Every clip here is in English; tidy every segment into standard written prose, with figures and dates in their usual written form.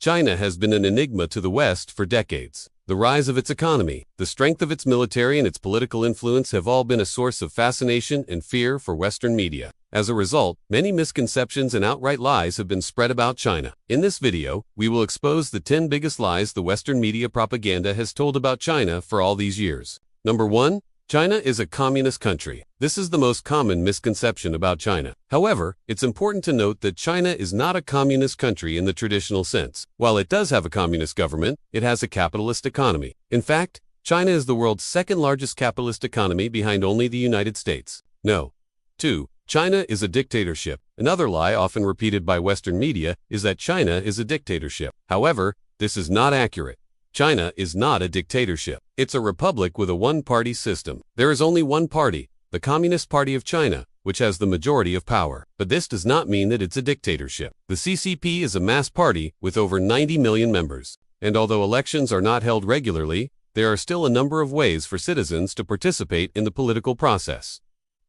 China has been an enigma to the West for decades. The rise of its economy, the strength of its military, and its political influence have all been a source of fascination and fear for Western media. As a result, many misconceptions and outright lies have been spread about China. In this video, we will expose the 10 biggest lies the Western media propaganda has told about China for all these years. Number 1. China is a communist country. This is the most common misconception about China. However, it's important to note that China is not a communist country in the traditional sense. While it does have a communist government, it has a capitalist economy. In fact, China is the world's second largest capitalist economy behind only the United States. No. 2. China is a dictatorship. Another lie often repeated by Western media is that China is a dictatorship. However, this is not accurate. China is not a dictatorship. It's a republic with a one-party system. There is only one party, the Communist Party of China, which has the majority of power. But this does not mean that it's a dictatorship. The CCP is a mass party with over 90 million members. And although elections are not held regularly, there are still a number of ways for citizens to participate in the political process.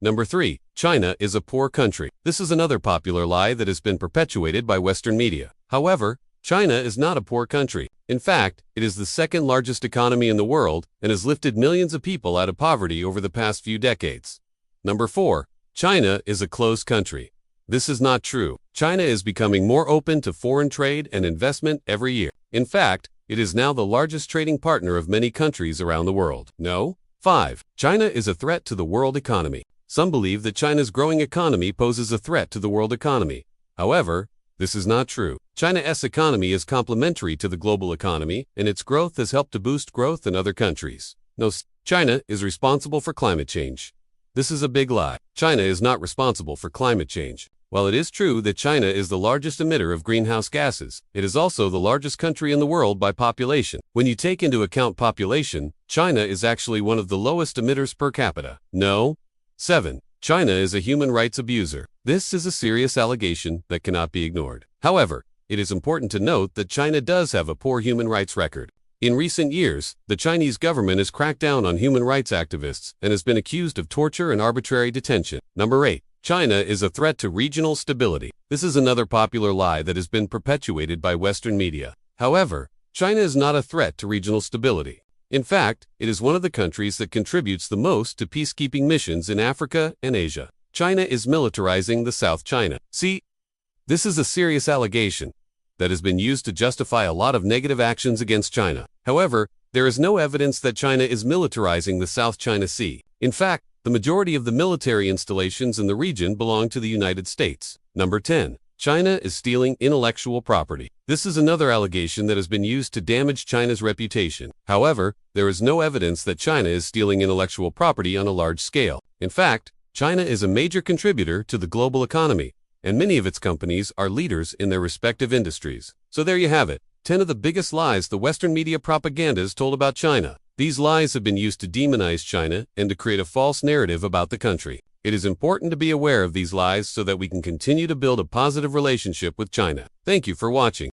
Number 3. China is a poor country. This is another popular lie that has been perpetuated by Western media. However, China is not a poor country. In fact, it is the second largest economy in the world and has lifted millions of people out of poverty over the past few decades. Number 4. China is a closed country. This is not true. China is becoming more open to foreign trade and investment every year. In fact, it is now the largest trading partner of many countries around the world. No. 5. China is a threat to the world economy. Some believe that China's growing economy poses a threat to the world economy. However, this is not true. China's economy is complementary to the global economy, and its growth has helped to boost growth in other countries. No, China is responsible for climate change. This is a big lie. China is not responsible for climate change. While it is true that China is the largest emitter of greenhouse gases, it is also the largest country in the world by population. When you take into account population, China is actually one of the lowest emitters per capita. No. 7. China is a human rights abuser. This is a serious allegation that cannot be ignored. However, it is important to note that China does have a poor human rights record. In recent years, the Chinese government has cracked down on human rights activists and has been accused of torture and arbitrary detention. Number 8. China is a threat to regional stability. This is another popular lie that has been perpetuated by Western media. However, China is not a threat to regional stability. In fact, it is one of the countries that contributes the most to peacekeeping missions in Africa and Asia. China is militarizing the South China Sea. This is a serious allegation that has been used to justify a lot of negative actions against China. However, there is no evidence that China is militarizing the South China Sea. In fact, the majority of the military installations in the region belong to the United States. Number 10. China is stealing intellectual property. This is another allegation that has been used to damage China's reputation. However, there is no evidence that China is stealing intellectual property on a large scale. In fact, China is a major contributor to the global economy, and many of its companies are leaders in their respective industries. So there you have it, 10 of the biggest lies the Western media propaganda has told about China. These lies have been used to demonize China and to create a false narrative about the country. It is important to be aware of these lies so that we can continue to build a positive relationship with China. Thank you for watching.